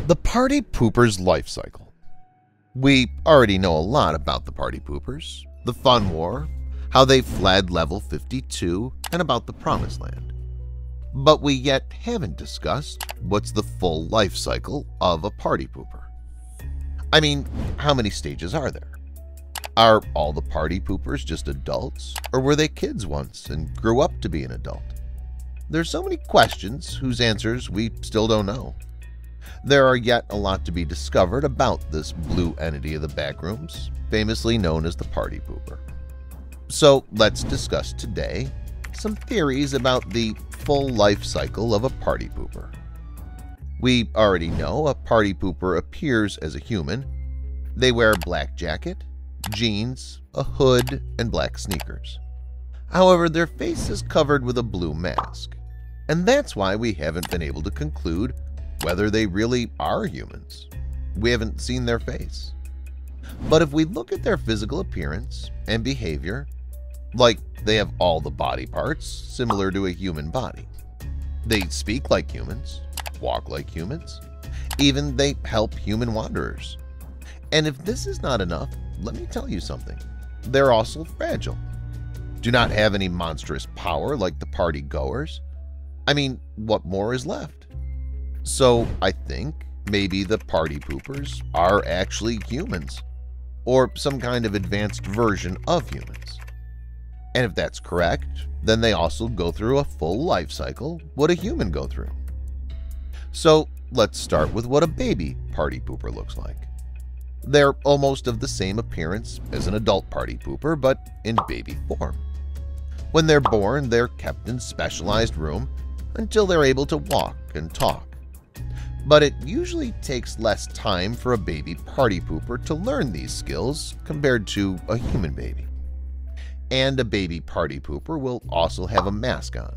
The Party Poopers life cycle. We already know a lot about the Party Poopers, the Fun War, how they fled level 52, and about the Promised Land. But we yet haven't discussed what's the full life cycle of a Party Pooper. I mean, how many stages are there? Are all the Party Poopers just adults, or were they kids once and grew up to be an adult? There's so many questions whose answers we still don't know. There are yet a lot to be discovered about this blue entity of the Backrooms, famously known as the Party Pooper. So let's discuss today some theories about the full life cycle of a Party Pooper. We already know a Party Pooper appears as a human. They wear a black jacket, jeans, a hood, and black sneakers. However, their face is covered with a blue mask, and that's why we haven't been able to conclude whether they really are humans. We haven't seen their face. But if we look at their physical appearance and behavior, like they have all the body parts similar to a human body. They speak like humans, walk like humans, even they help human wanderers. And if this is not enough, let me tell you something. They're also fragile. Do not have any monstrous power like the party goers. I mean, what more is left? So I think maybe the Party Poopers are actually humans, or some kind of advanced version of humans. And if that's correct, then they also go through a full life cycle what a human go through. So let's start with what a baby Party Pooper looks like. They're almost of the same appearance as an adult Party Pooper, but in baby form. When they're born, they're kept in specialized room until they're able to walk and talk. But it usually takes less time for a baby Party Pooper to learn these skills compared to a human baby. And a baby Party Pooper will also have a mask on.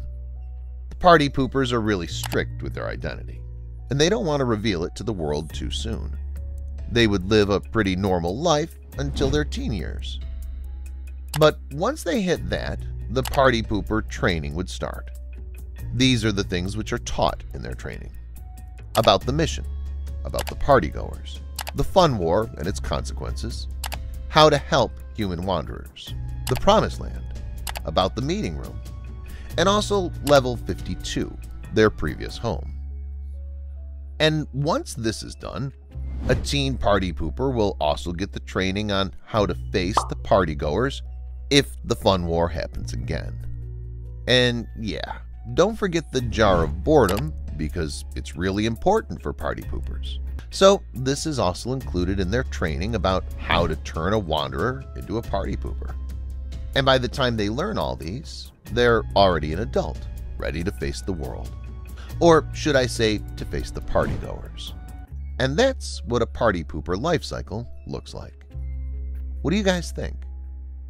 The Party Poopers are really strict with their identity, and they don't want to reveal it to the world too soon. They would live a pretty normal life until their teen years. But once they hit that, the Party Pooper training would start. These are the things which are taught in their training. About the mission, about the partygoers, the Fun War and its consequences, how to help human wanderers, the Promised Land, about the meeting room, and also level 52, their previous home. And once this is done, a teen Party Pooper will also get the training on how to face the partygoers if the Fun War happens again. And yeah, don't forget the jar of boredom, because it's really important for Party Poopers. So this is also included in their training about how to turn a wanderer into a Party Pooper. And by the time they learn all these, they're already an adult, ready to face the world. Or should I say, to face the partygoers. And that's what a Party Pooper life cycle looks like. What do you guys think?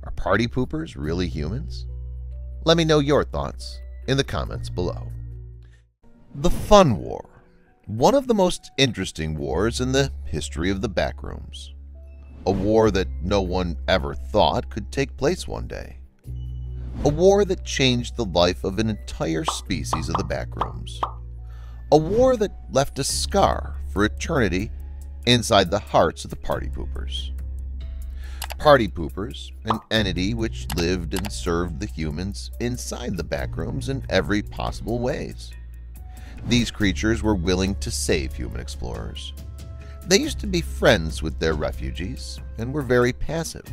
Are Party Poopers really humans? Let me know your thoughts in the comments below. The Fun War, one of the most interesting wars in the history of the Backrooms. A war that no one ever thought could take place one day. A war that changed the life of an entire species of the Backrooms. A war that left a scar for eternity inside the hearts of the Party Poopers. Party Poopers, an entity which lived and served the humans inside the Backrooms in every possible ways. These creatures were willing to save human explorers. They used to be friends with their refugees and were very passive.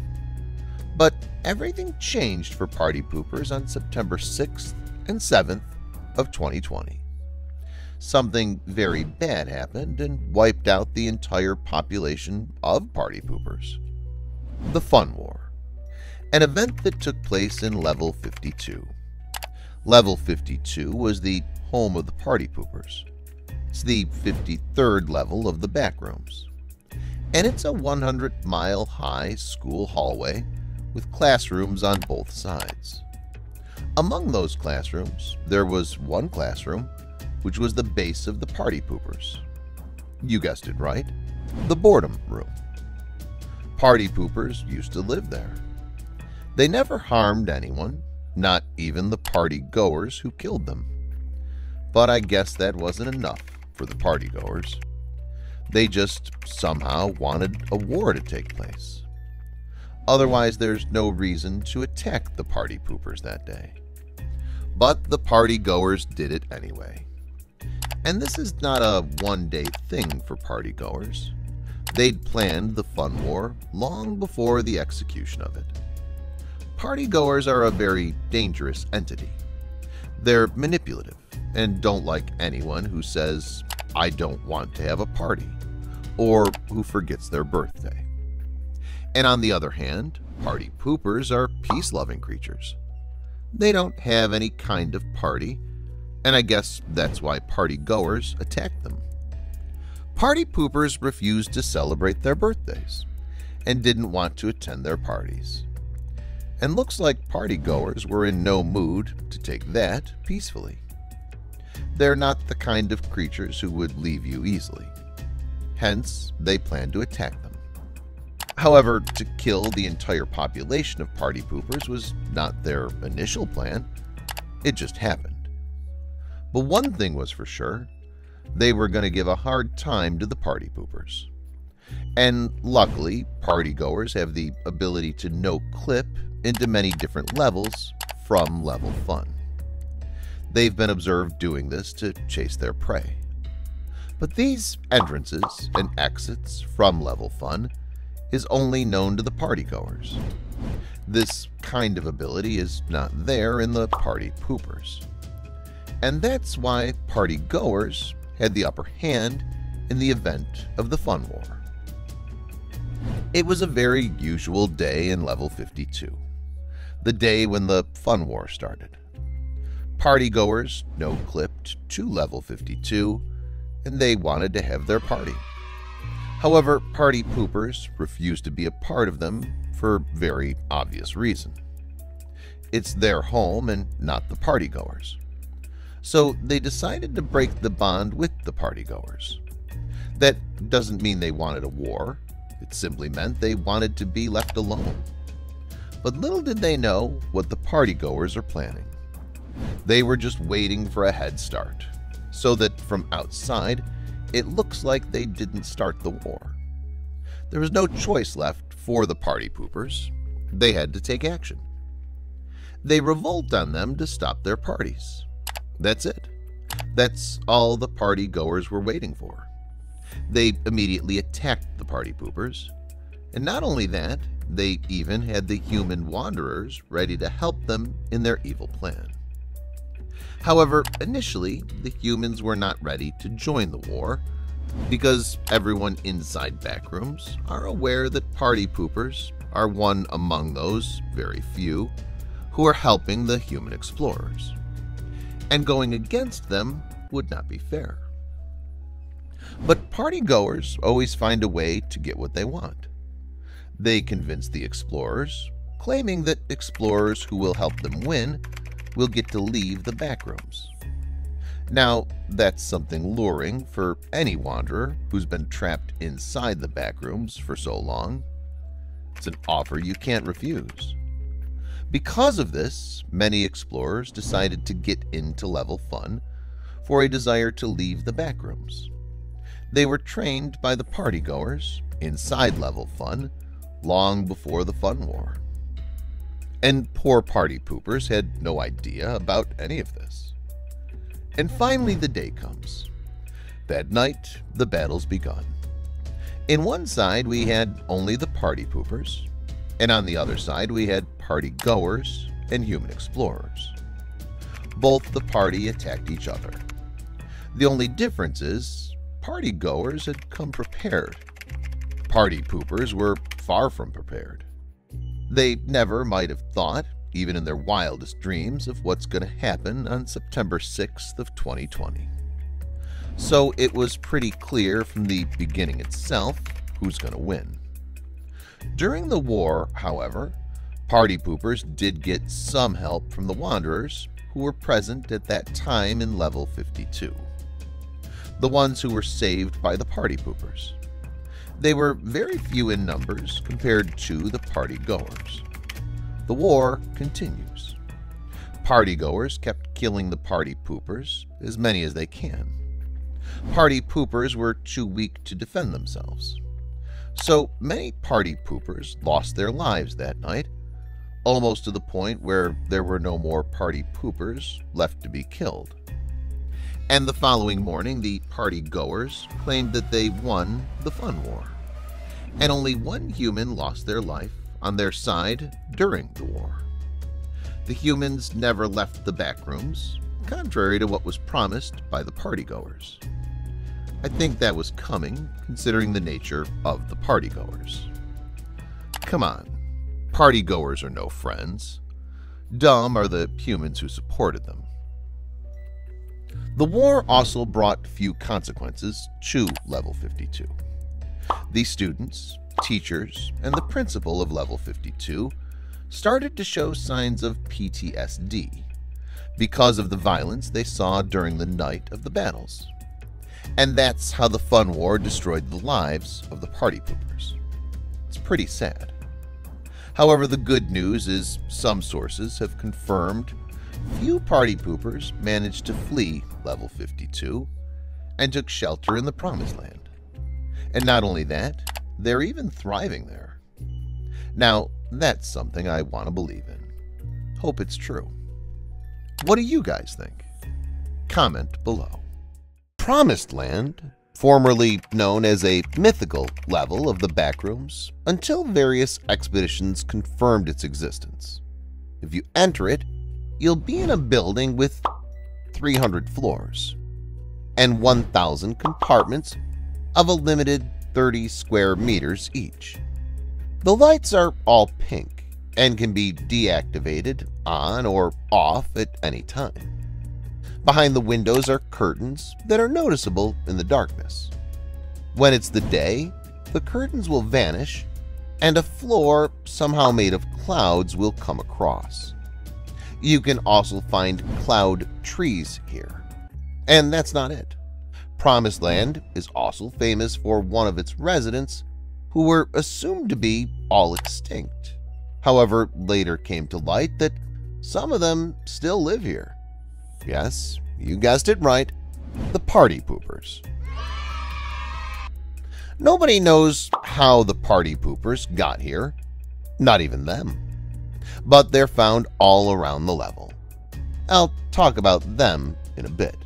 But everything changed for Party Poopers on September 6th and 7th of 2020. Something very bad happened and wiped out the entire population of Party Poopers. The Fun War, an event that took place in level 52. Level 52 was the home of the Party Poopers. It's the 53rd level of the Backrooms, and it's a 100-mile-high school hallway with classrooms on both sides. Among those classrooms, there was one classroom which was the base of the Party Poopers. You guessed it right, the Boredom Room. Party Poopers used to live there. They never harmed anyone, not even the party goers who killed them. But I guess that wasn't enough for the partygoers. They just somehow wanted a war to take place. Otherwise, there's no reason to attack the party poopers that day. But the party goers did it anyway. And this is not a one-day thing for party goers. They'd planned the fun war long before the execution of it. Party goers are a very dangerous entity. They're manipulative and don't like anyone who says, "I don't want to have a party," or who forgets their birthday. And on the other hand, party poopers are peace-loving creatures. They don't have any kind of party, and I guess that's why party goers attack them. Party poopers refused to celebrate their birthdays and didn't want to attend their parties. And looks like party goers were in no mood to take that peacefully. They're not the kind of creatures who would leave you easily. Hence, they planned to attack them. However, to kill the entire population of party poopers was not their initial plan. It just happened. But one thing was for sure, they were going to give a hard time to the party poopers. And luckily, party goers have the ability to no-clip into many different levels from level fun. They've been observed doing this to chase their prey. But these entrances and exits from level fun is only known to the party goers. This kind of ability is not there in the party poopers. And that's why party goers had the upper hand in the event of the fun war. It was a very usual day in level 52, the day when the fun war started. Party goers no-clipped to level 52, and they wanted to have their party. However, party poopers refused to be a part of them for very obvious reason. It's their home and not the party goers. So they decided to break the bond with the party goers. That doesn't mean they wanted a war. It simply meant they wanted to be left alone. But little did they know what the party goers are planning. They were just waiting for a head start, so that from outside, it looks like they didn't start the war. There was no choice left for the party poopers. They had to take action. They revolt on them to stop their parties. That's it. That's all the party goers were waiting for. They immediately attacked the party poopers. And not only that, they even had the human wanderers ready to help them in their evil plan. However, initially, the humans were not ready to join the war because everyone inside Backrooms are aware that party poopers are one among those very few who are helping the human explorers. And going against them would not be fair. But party goers always find a way to get what they want. They convince the explorers, claiming that explorers who will help them win will get to leave the Backrooms. Now, that's something luring for any wanderer who's been trapped inside the Backrooms for so long. It's an offer you can't refuse. Because of this, many explorers decided to get into level fun for a desire to leave the Backrooms. They were trained by the party goers inside level fun long before the fun war. And poor party poopers had no idea about any of this. And finally the day comes. That night, the battle's begun. In one side, we had only the party poopers, and on the other side, we had party goers and human explorers. Both the party attacked each other. The only difference is, party goers had come prepared. Party poopers were far from prepared. They never might have thought, even in their wildest dreams, of what's going to happen on September 6th of 2020. So it was pretty clear from the beginning itself who's going to win. During the war, however, party poopers did get some help from the wanderers who were present at that time in level 52. The ones who were saved by the party poopers. They were very few in numbers compared to the party goers. The war continues. Party goers kept killing the party poopers, as many as they can. Party poopers were too weak to defend themselves. So many party poopers lost their lives that night, almost to the point where there were no more party poopers left to be killed. And the following morning, the party goers claimed that they won the fun war, and only one human lost their life on their side during the war. The humans never left the backrooms, contrary to what was promised by the partygoers. I think that was coming, considering the nature of the partygoers. Come on, partygoers are no friends. Dumb are the humans who supported them. The war also brought few consequences to Level 52. The students, teachers, and the principal of Level 52 started to show signs of PTSD because of the violence they saw during the night of the battles. And that's how the fun war destroyed the lives of the party poopers. It's pretty sad. However, the good news is some sources have confirmed few party poopers managed to flee Level 52 and took shelter in the Promised Land. And not only that, they're even thriving there. Now, that's something I want to believe in. Hope it's true. What do you guys think? Comment below. Promised Land, formerly known as a mythical level of the Backrooms, until various expeditions confirmed its existence. If you enter it, you'll be in a building with 300 floors and 1,000 compartments of a limited 30 square meters each. The lights are all pink and can be deactivated on or off at any time. Behind the windows are curtains that are noticeable in the darkness. When it's the day, the curtains will vanish and a floor somehow made of clouds will come across. You can also find cloud trees here. And that's not it. Promised Land is also famous for one of its residents who were assumed to be all extinct. However, later came to light that some of them still live here. Yes, you guessed it right, the party poopers. Nobody knows how the party poopers got here, not even them. But they're found all around the level. I'll talk about them in a bit.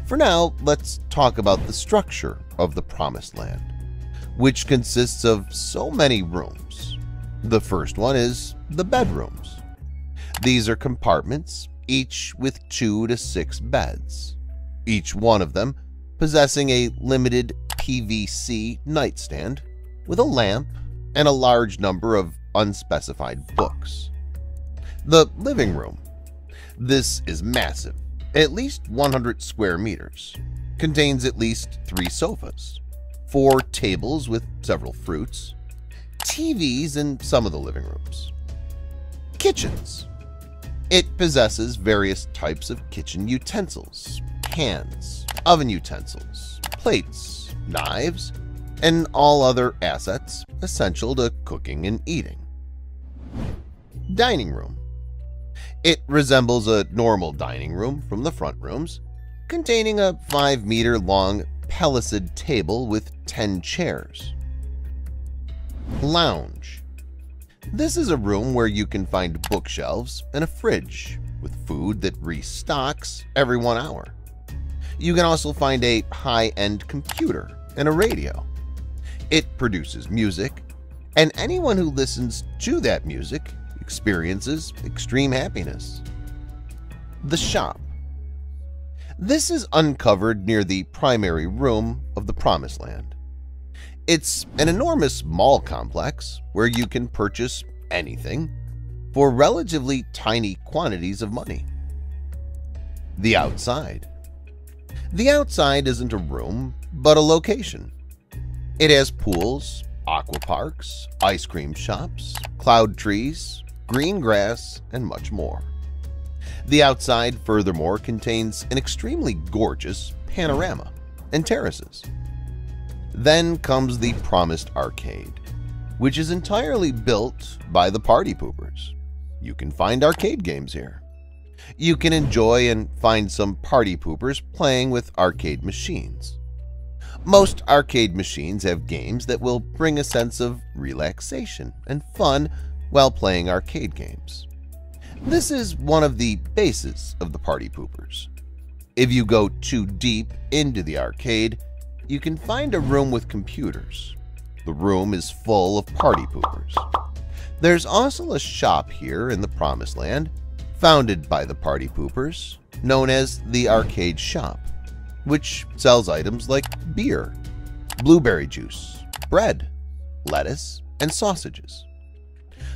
For now, let's talk about the structure of the Promised Land, which consists of so many rooms. The first one is the bedrooms. These are compartments, each with 2 to 6 beds, each one of them possessing a limited PVC nightstand with a lamp and a large number of unspecified books. The living room. This is massive, at least 100 square meters, contains at least 3 sofas, 4 tables with several fruits, TVs in some of the living rooms. Kitchens. It possesses various types of kitchen utensils, pans, oven utensils, plates, knives, and all other assets essential to cooking and eating. Dining room. It resembles a normal dining room from the front rooms, containing a 5-meter-long pellucid table with 10 chairs. Lounge. This is a room where you can find bookshelves and a fridge with food that restocks every 1 hour. You can also find a high-end computer and a radio. It produces music, and anyone who listens to that music experiences extreme happiness. The shop. This is uncovered near the primary room of the Promised Land. It's an enormous mall complex where you can purchase anything for relatively tiny quantities of money. The outside. The outside isn't a room, but a location. It has pools, aqua parks, ice cream shops, cloud trees, green grass, and much more. The outside, furthermore, contains an extremely gorgeous panorama and terraces. Then comes the Promised Arcade, which is entirely built by the party poopers. You can find arcade games here. You can enjoy and find some party poopers playing with arcade machines. Most arcade machines have games that will bring a sense of relaxation and fun while playing arcade games. This is one of the bases of the party poopers. If you go too deep into the arcade, you can find a room with computers. The room is full of party poopers. There's also a shop here in the Promised Land, founded by the party poopers, known as the Arcade Shop, which sells items like beer, blueberry juice, bread, lettuce, and sausages.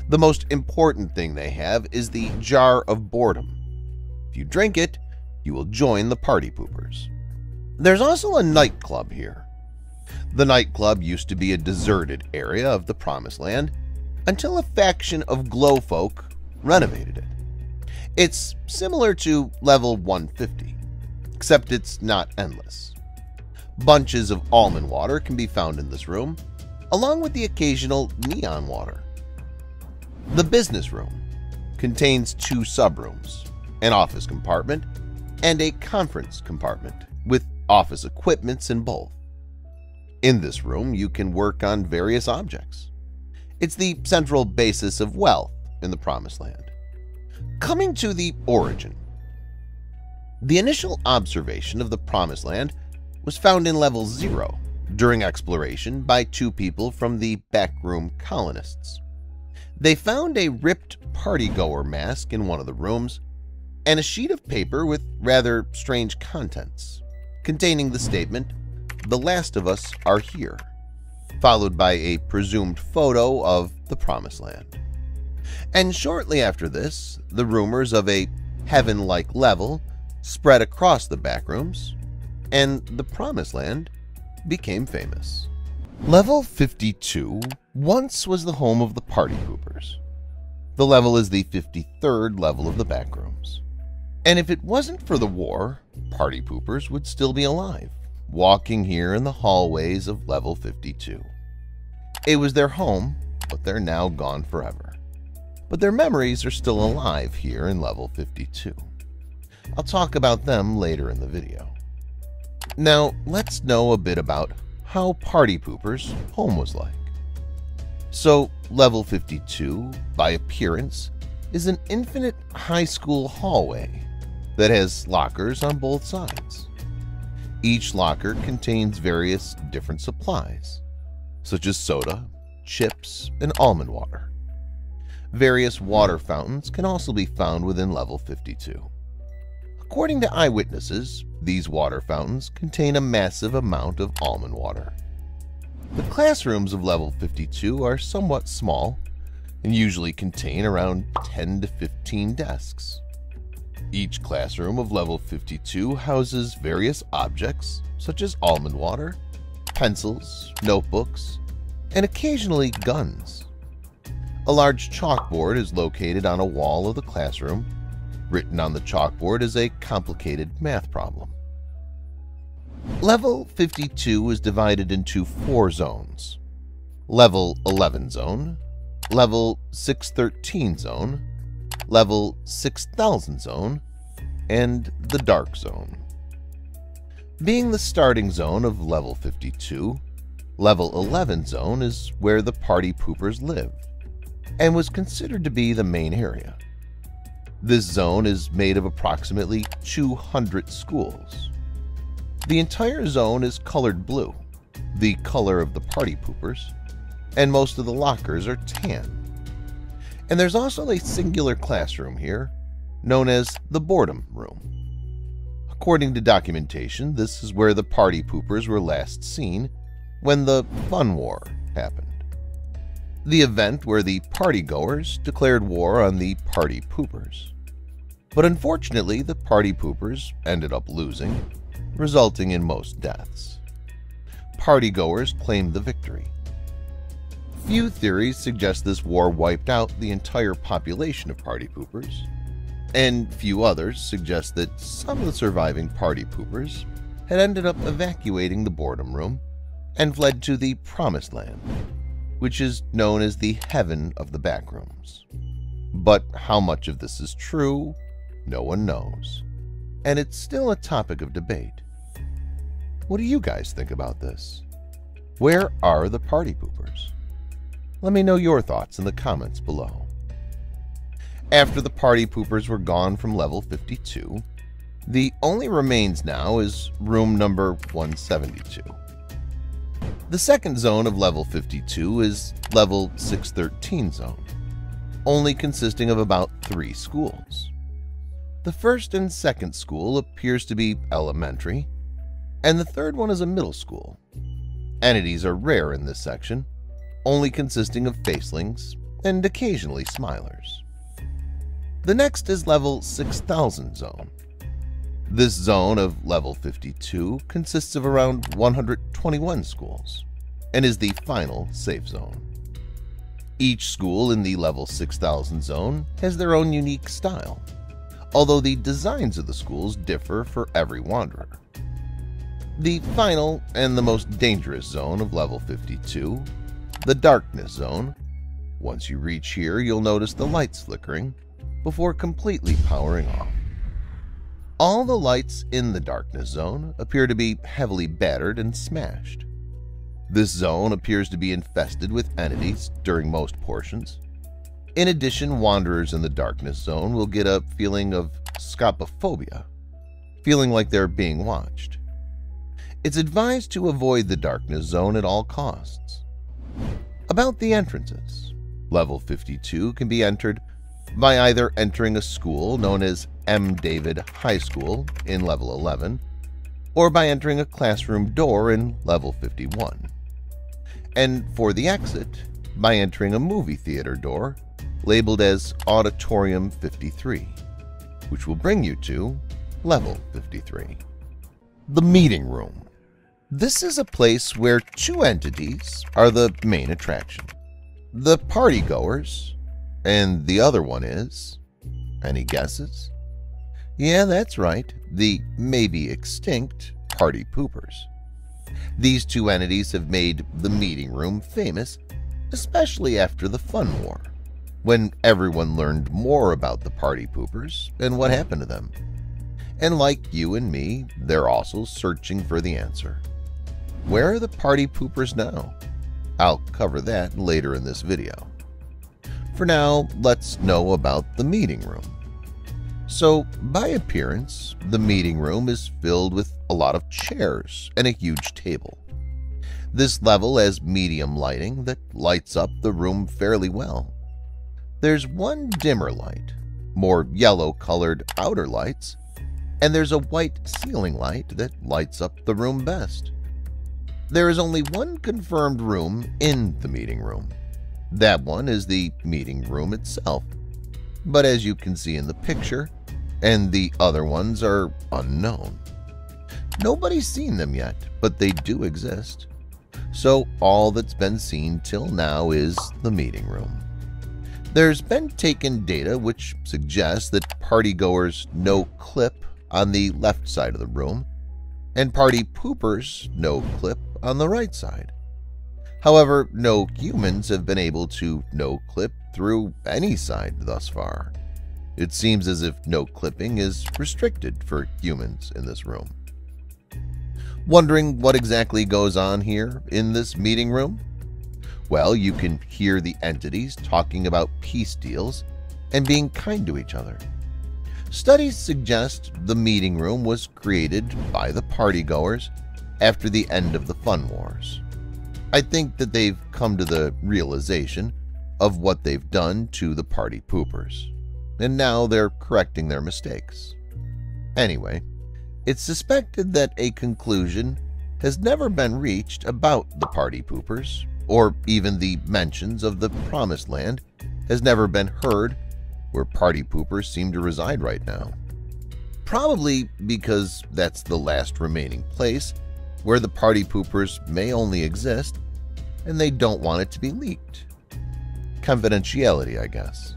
The most important thing they have is the Jar of Boredom. If you drink it, you will join the party poopers. There's also a nightclub here. The nightclub used to be a deserted area of the Promised Land until a faction of glowfolk renovated it. It's similar to level 150, except it's not endless. Bunches of almond water can be found in this room, along with the occasional neon water. The business room contains 2 subrooms, an office compartment and a conference compartment with office equipments in both. In this room, you can work on various objects. It's the central basis of wealth in the Promised Land. Coming to the origin. The initial observation of the Promised Land was found in level 0 during exploration by 2 people from the Backroom colonists. They found a ripped party-goer mask in one of the rooms and a sheet of paper with rather strange contents, containing the statement, "The last of us are here," followed by a presumed photo of the Promised Land. And shortly after this, the rumors of a heaven-like level spread across the Backrooms, and the Promised Land became famous. Level 52 once was the home of the party poopers. The level is the 53rd level of the Backrooms. And if it wasn't for the war, party poopers would still be alive, walking here in the hallways of level 52. It was their home, but they're now gone forever. But their memories are still alive here in level 52. I'll talk about them later in the video. Now, let's know a bit about how party poopers' home was like. So, level 52, by appearance, is an infinite high school hallway that has lockers on both sides. Each locker contains various different supplies, such as soda, chips, and almond water. Various water fountains can also be found within level 52. According to eyewitnesses, these water fountains contain a massive amount of almond water. The classrooms of level 52 are somewhat small and usually contain around 10 to 15 desks. Each classroom of level 52 houses various objects such as almond water, pencils, notebooks, and occasionally guns. A large chalkboard is located on a wall of the classroom. Written on the chalkboard is a complicated math problem. Level 52 is divided into 4 zones: Level 11 Zone, Level 613 Zone, Level 6000 Zone, and the Dark Zone. Being the starting zone of Level 52, Level 11 Zone is where the party poopers lived, and was considered to be the main area. This zone is made of approximately 200 schools. The entire zone is colored blue, the color of the party poopers, and most of the lockers are tan. And there's also a singular classroom here, known as the Boredom Room. According to documentation, this is where the party poopers were last seen when the Fun War happened. The event where the party-goers declared war on the party poopers. But unfortunately, the party poopers ended up losing, resulting in most deaths. Party-goers claimed the victory. Few theories suggest this war wiped out the entire population of party poopers, and few others suggest that some of the surviving party poopers had ended up evacuating the Boredom Room and fled to the Promised Land, which is known as the Heaven of the Backrooms. But how much of this is true No one knows, and it's still a topic of debate. What do you guys think about this? Where are the party poopers? Let me know your thoughts in the comments below. After the party poopers were gone from level 52, the only remains now is room number 172. The second zone of level 52 is level 613 zone, only consisting of about 3 schools. The first and second school appears to be elementary, and the third one is a middle school. Entities are rare in this section, only consisting of facelings and occasionally smilers. The next is level 6000 zone. This zone of level 52 consists of around 121 schools and is the final safe zone. Each school in the level 6000 zone has their own unique style, although the designs of the schools differ for every wanderer. The final and the most dangerous zone of level 52, the darkness zone. Once you reach here, you'll notice the lights flickering before completely powering off. All the lights in the darkness zone appear to be heavily battered and smashed. This zone appears to be infested with entities during most portions. In addition, wanderers in the darkness zone will get a feeling of scopophobia, feeling like they're being watched. It's advised to avoid the darkness zone at all costs. About the entrances, level 52 can be entered by either entering a school known as M. David High School in level 11, or by entering a classroom door in level 51. And for the exit, by entering a movie theater door labeled as Auditorium 53, which will bring you to level 53. The meeting room. This is a place where 2 entities are the main attraction. The partygoers, and the other one is, any guesses? Yeah, that's right, the maybe extinct party poopers. These 2 entities have made the meeting room famous, especially after the Fun War, when everyone learned more about the party poopers and what happened to them. And like you and me, they're also searching for the answer. Where are the party poopers now? I'll cover that later in this video. For now, let's know about the meeting room. So, by appearance, the meeting room is filled with a lot of chairs and a huge table. This level has medium lighting that lights up the room fairly well. There's one dimmer light, more yellow-colored outer lights, and there's a white ceiling light that lights up the room best. There is only one confirmed room in the meeting room. That one is the meeting room itself, but as you can see in the picture, and the other ones are unknown. Nobody's seen them yet, but they do exist. So all that's been seen till now is the meeting room. There's been taken data which suggests that partygoers no clip on the left side of the room, and party poopers no clip on the right side. However, no humans have been able to no-clip through any side thus far. It seems as if no-clipping is restricted for humans in this room. Wondering what exactly goes on here in this meeting room? Well, you can hear the entities talking about peace deals and being kind to each other. Studies suggest the meeting room was created by the partygoers after the end of the Fun Wars. I think that they've come to the realization of what they've done to the party poopers, and now they're correcting their mistakes. Anyway, it's suspected that a conclusion has never been reached about the party poopers, or even the mentions of the Promised Land has never been heard where party poopers seem to reside right now. Probably because that's the last remaining place where the party poopers may only exist, and they don't want it to be leaked. Confidentiality, I guess.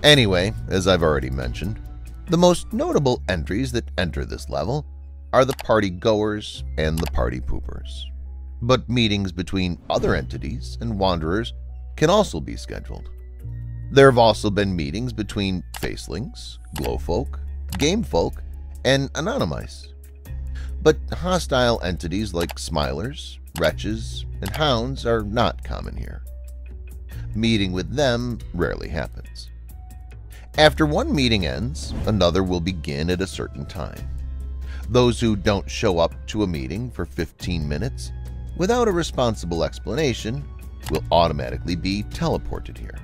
Anyway, as I've already mentioned, the most notable entries that enter this level are the party goers and the party poopers. But meetings between other entities and wanderers can also be scheduled. There have also been meetings between facelings, glowfolk, gamefolk, and anonymice. But hostile entities like smilers, wretches, and hounds are not common here. Meeting with them rarely happens. After one meeting ends, another will begin at a certain time. Those who don't show up to a meeting for 15 minutes without a responsible explanation will automatically be teleported here.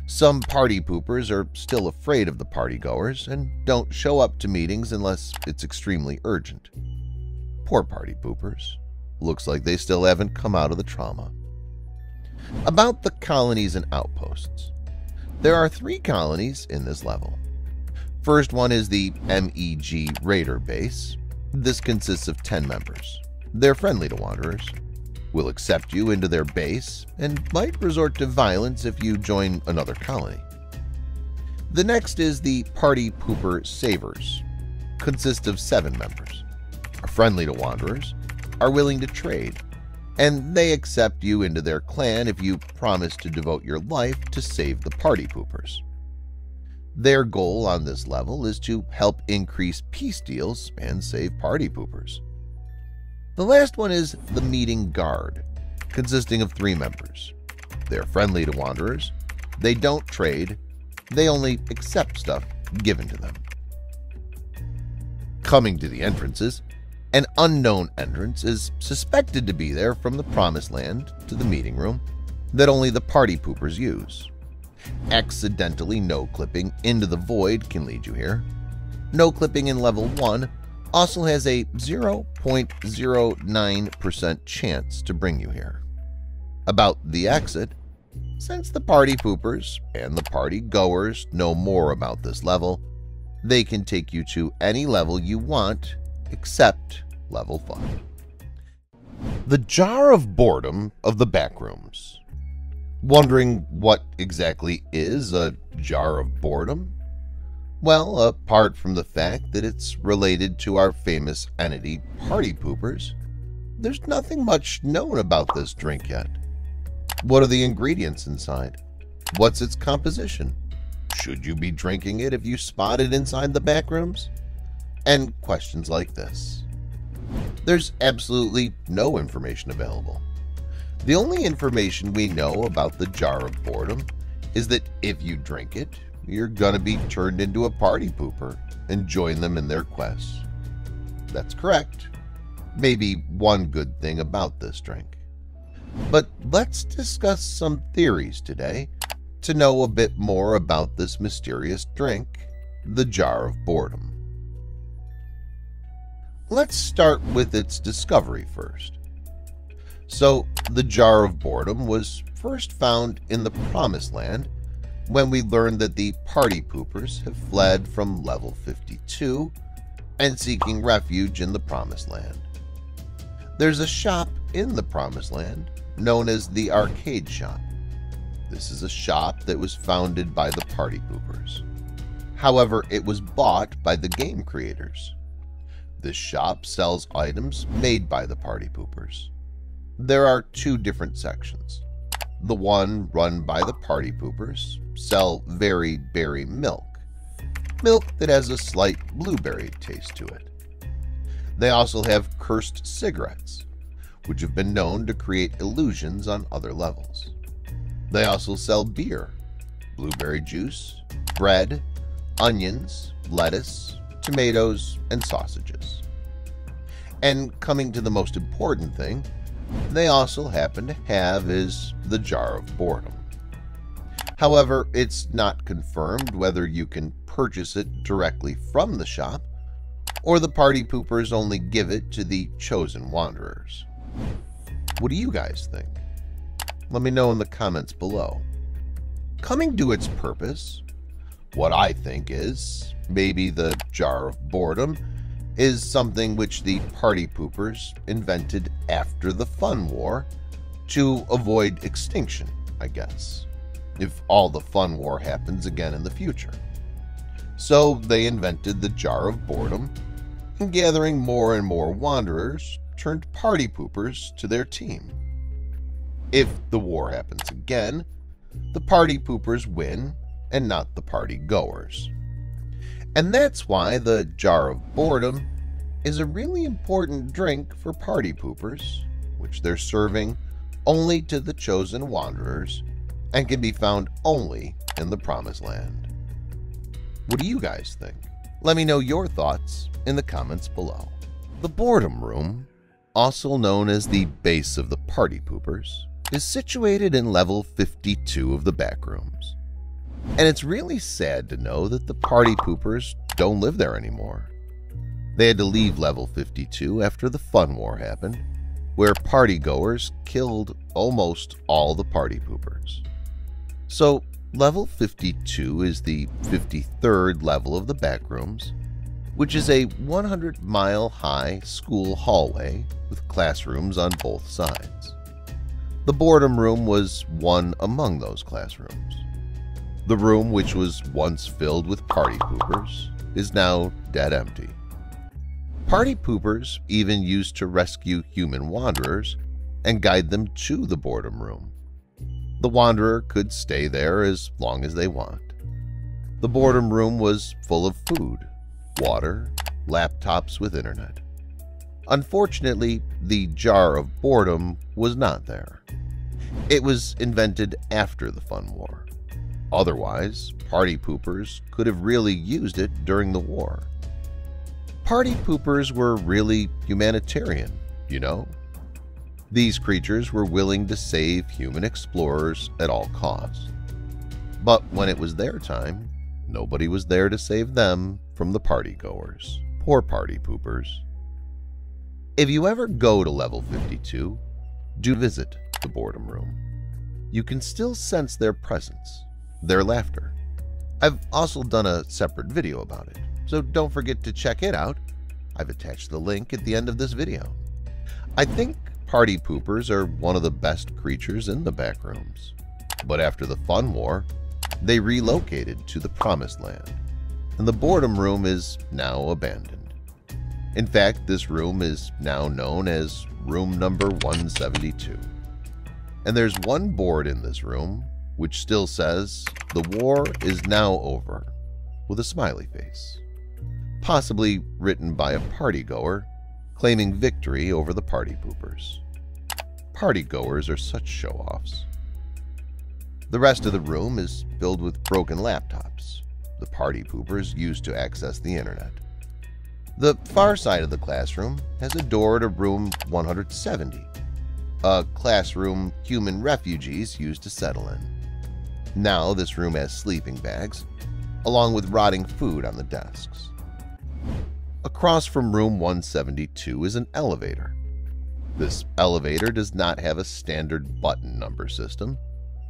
Some party poopers are still afraid of the partygoers and don't show up to meetings unless it's extremely urgent. Poor party poopers. Looks like they still haven't come out of the trauma. About the colonies and outposts. There are 3 colonies in this level. First one is the MEG Raider Base. This consists of 10 members. They're friendly to wanderers, will accept you into their base, and might resort to violence if you join another colony. The next is the Party Pooper Savers. Consists of 7 members. Are friendly to wanderers, are willing to trade, and they accept you into their clan if you promise to devote your life to save the party poopers. Their goal on this level is to help increase peace deals and save party poopers. The last one is the Meeting Guard, consisting of 3 members. They're friendly to wanderers, they don't trade, they only accept stuff given to them. Coming to the entrances, an unknown entrance is suspected to be there from the Promised Land to the meeting room that only the party poopers use. Accidentally no-clipping into the void can lead you here. No-clipping in level 1 also has a 0.09% chance to bring you here. About the exit, since the party poopers and the party goers know more about this level, they can take you to any level you want except level 5. The Jar of Boredom of the Backrooms. Wondering what exactly is a Jar of Boredom? Well, apart from the fact that it's related to our famous entity Party Poopers, there's nothing much known about this drink yet. What are the ingredients inside? What's its composition? Should you be drinking it if you spot it inside the Backrooms? And questions like this. There's absolutely no information available. The only information we know about the Jar of Boredom is that if you drink it, you're gonna be turned into a party pooper and join them in their quests. That's correct. Maybe one good thing about this drink. But let's discuss some theories today to know a bit more about this mysterious drink, the Jar of Boredom. Let's start with its discovery first. So, the Jar of Boredom was first found in the Promised Land when we learned that the party poopers have fled from level 52 and seeking refuge in the Promised Land. There's a shop in the Promised Land known as the Arcade Shop. This is a shop that was founded by the party poopers. However, it was bought by the game creators. This shop sells items made by the party poopers. There are 2 different sections. The one run by the party poopers sell very berry milk that has a slight blueberry taste to it. They also have cursed cigarettes, which have been known to create illusions on other levels. They also sell beer, blueberry juice, bread, onions, lettuce, tomatoes, and sausages. And coming to the most important thing, they also happen to have is the Jar of Boredom. However, it's not confirmed whether you can purchase it directly from the shop or the party poopers only give it to the chosen wanderers. What do you guys think? Let me know in the comments below. Coming to its purpose, what I think is maybe the Jar of Boredom is something which the party poopers invented after the Fun War to avoid extinction, I guess, if all the Fun War happens again in the future. So they invented the Jar of Boredom, and gathering more and more wanderers turned party poopers to their team. If the war happens again, the party poopers win and not the party goers. And that's why the jar of boredom is a really important drink for party poopers, which they're serving only to the chosen wanderers and can be found only in the Promised Land. What do you guys think? Let me know your thoughts in the comments below. The Boredom Room, also known as the base of the party poopers, is situated in level 52 of the Backrooms. And it's really sad to know that the party poopers don't live there anymore. They had to leave level 52 after the Fun War happened, where party goers killed almost all the party poopers. So level 52 is the 53rd level of the Backrooms, which is a 100-mile-high school hallway with classrooms on both sides. The Boredom Room was one among those classrooms. The room, which was once filled with party poopers, is now dead empty. Party poopers even used to rescue human wanderers and guide them to the Boredom Room. The wanderer could stay there as long as they want. The Boredom Room was full of food, water, laptops with internet. Unfortunately, the jar of boredom was not there. It was invented after the Fun War. Otherwise, party poopers could have really used it during the war. Party poopers were really humanitarian, you know? These creatures were willing to save human explorers at all costs. But when it was their time, nobody was there to save them from the party goers. Poor party poopers. If you ever go to level 52, do visit the Boredom Room. You can still sense their presence, their laughter. I've also done a separate video about it, so don't forget to check it out. I've attached the link at the end of this video. I think party poopers are one of the best creatures in the Backrooms, but after the Fun War, they relocated to the Promised Land, and the Boredom Room is now abandoned. In fact, this room is now known as room number 172. And there's one board in this room which still says, "The war is now over," with a smiley face, possibly written by a party goer claiming victory over the party poopers. Party goers are such show-offs. The rest of the room is filled with broken laptops the party poopers use to access the internet. The far side of the classroom has a door to room 170, a classroom human refugees used to settle in. Now this room has sleeping bags, along with rotting food on the desks. Across from room 172 is an elevator. This elevator does not have a standard button number system,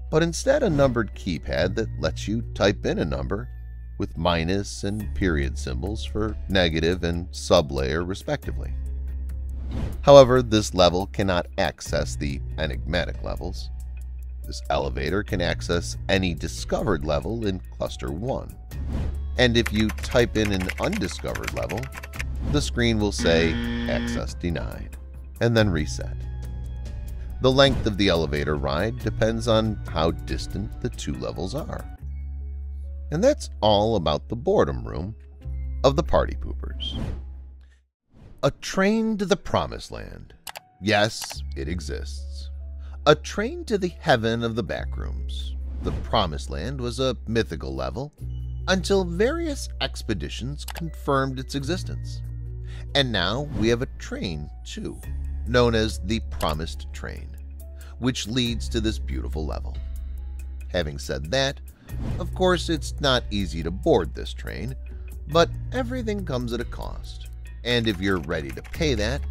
but instead a numbered keypad that lets you type in a number with minus and period symbols for negative and sublayer respectively. However, this level cannot access the enigmatic levels. This elevator can access any discovered level in Cluster 1. And if you type in an undiscovered level, the screen will say access denied, and then reset. The length of the elevator ride depends on how distant the two levels are. And that's all about the Boredom Room of the Party Poopers. A train to the Promised Land. Yes, it exists. A train to the heaven of the Backrooms. The Promised Land was a mythical level until various expeditions confirmed its existence. And now we have a train too, known as the Promised Train, which leads to this beautiful level. Having said that, of course it's not easy to board this train, but everything comes at a cost, and if you're ready to pay that,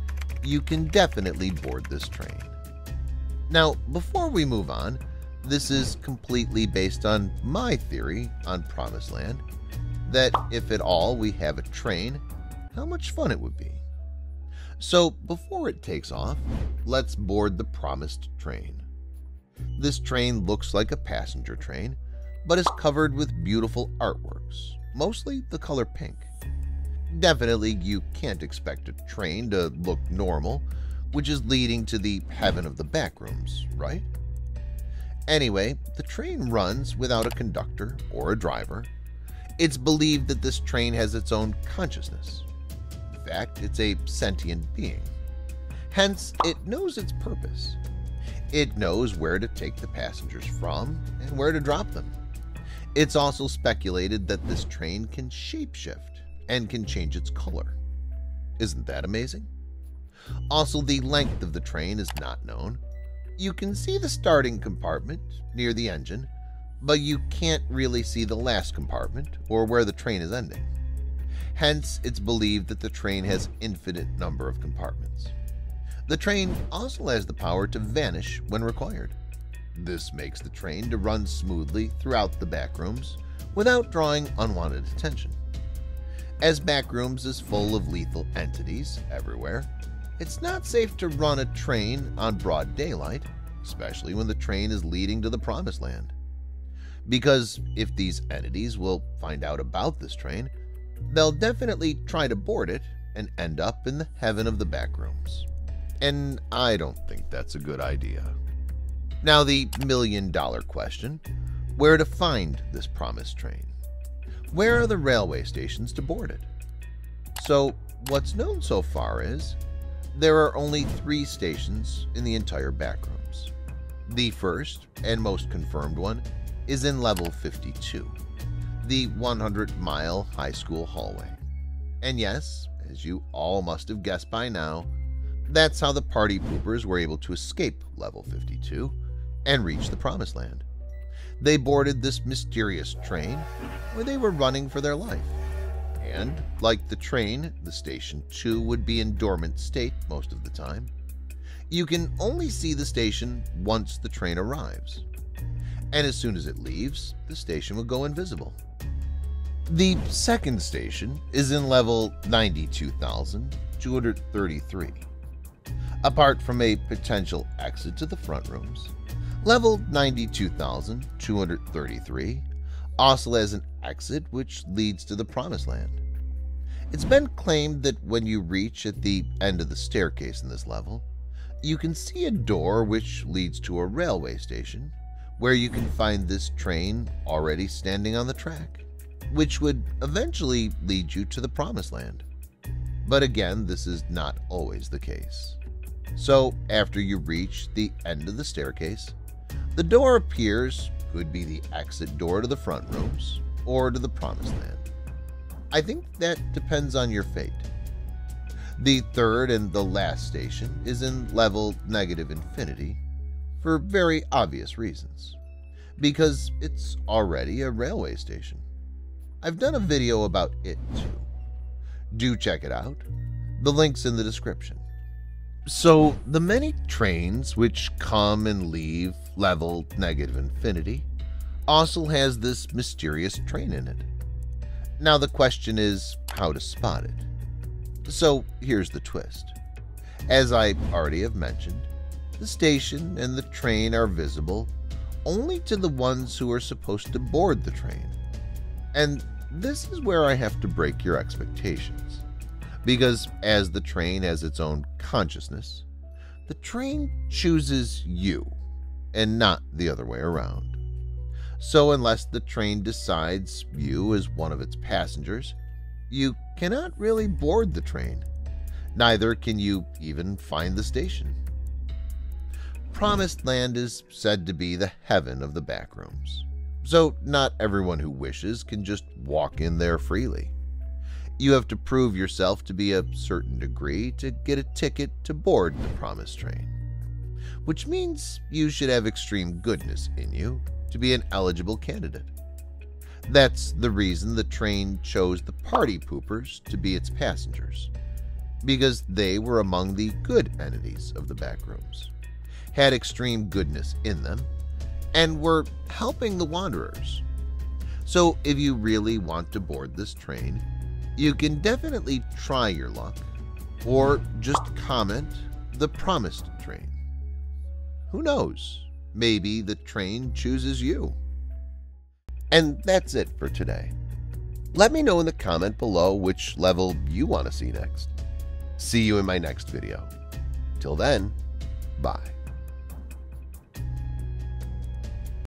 you can definitely board this train. Now, before we move on, this is completely based on my theory on Promised Land, that if at all we have a train, how much fun it would be. So before it takes off, let's board the Promised Train. This train looks like a passenger train, but is covered with beautiful artworks, mostly the color pink. Definitely you can't expect a train to look normal, which is leading to the heaven of the Backrooms, right? Anyway, the train runs without a conductor or a driver. It's believed that this train has its own consciousness. In fact, it's a sentient being. Hence, it knows its purpose. It knows where to take the passengers from and where to drop them. It's also speculated that this train can shapeshift and can change its color. Isn't that amazing? Also, the length of the train is not known. You can see the starting compartment near the engine, but you can't really see the last compartment or where the train is ending. Hence, it's believed that the train has infinite number of compartments. The train also has the power to vanish when required. This makes the train to run smoothly throughout the backrooms without drawing unwanted attention. As backrooms is full of lethal entities everywhere, it's not safe to run a train on broad daylight, especially when the train is leading to the promised land. Because if these entities will find out about this train, they'll definitely try to board it and end up in the heaven of the backrooms. And I don't think that's a good idea. Now the million-dollar question: where to find this promised train? Where are the railway stations to board it? So what's known so far is there are only 3 stations in the entire backrooms. The first and most confirmed one is in level 52, the 100-mile high school hallway. And yes, as you all must have guessed by now, that's how the party poopers were able to escape level 52 and reach the promised land. They boarded this mysterious train where they were running for their life. And, like the train, the station too would be in dormant state most of the time. You can only see the station once the train arrives. And as soon as it leaves, the station will go invisible. The second station is in level 92,233. Apart from a potential exit to the front rooms, level 92,233 also has an exit which leads to the promised land. It's been claimed that when you reach at the end of the staircase in this level, you can see a door which leads to a railway station where you can find this train already standing on the track, which would eventually lead you to the promised land. But again, this is not always the case. So after you reach the end of the staircase, the door appears, could be the exit door to the front rooms or to the promised land. I think that depends on your fate. The third and the last station is in level negative infinity for very obvious reasons, because it's already a railway station. I've done a video about it too. Do check it out. The link's in the description. So the many trains which come and leave level negative infinity also has this mysterious train in it. Now the question is how to spot it. So here's the twist. As I already have mentioned, the station and the train are visible only to the ones who are supposed to board the train. And this is where I have to break your expectations. Because as the train has its own consciousness, the train chooses you and not the other way around. So unless the train decides you as one of its passengers, you cannot really board the train. Neither can you even find the station. Promised Land is said to be the heaven of the backrooms. So not everyone who wishes can just walk in there freely. You have to prove yourself to be a certain degree to get a ticket to board the promised train, which means you should have extreme goodness in you to be an eligible candidate. That's the reason the train chose the party poopers to be its passengers, because they were among the good entities of the backrooms, had extreme goodness in them, and were helping the wanderers. So if you really want to board this train, you can definitely try your luck, or just comment the promised train. Who knows? Maybe the train chooses you. And that's it for today. Let me know in the comment below which level you want to see next. See you in my next video. Till then, bye.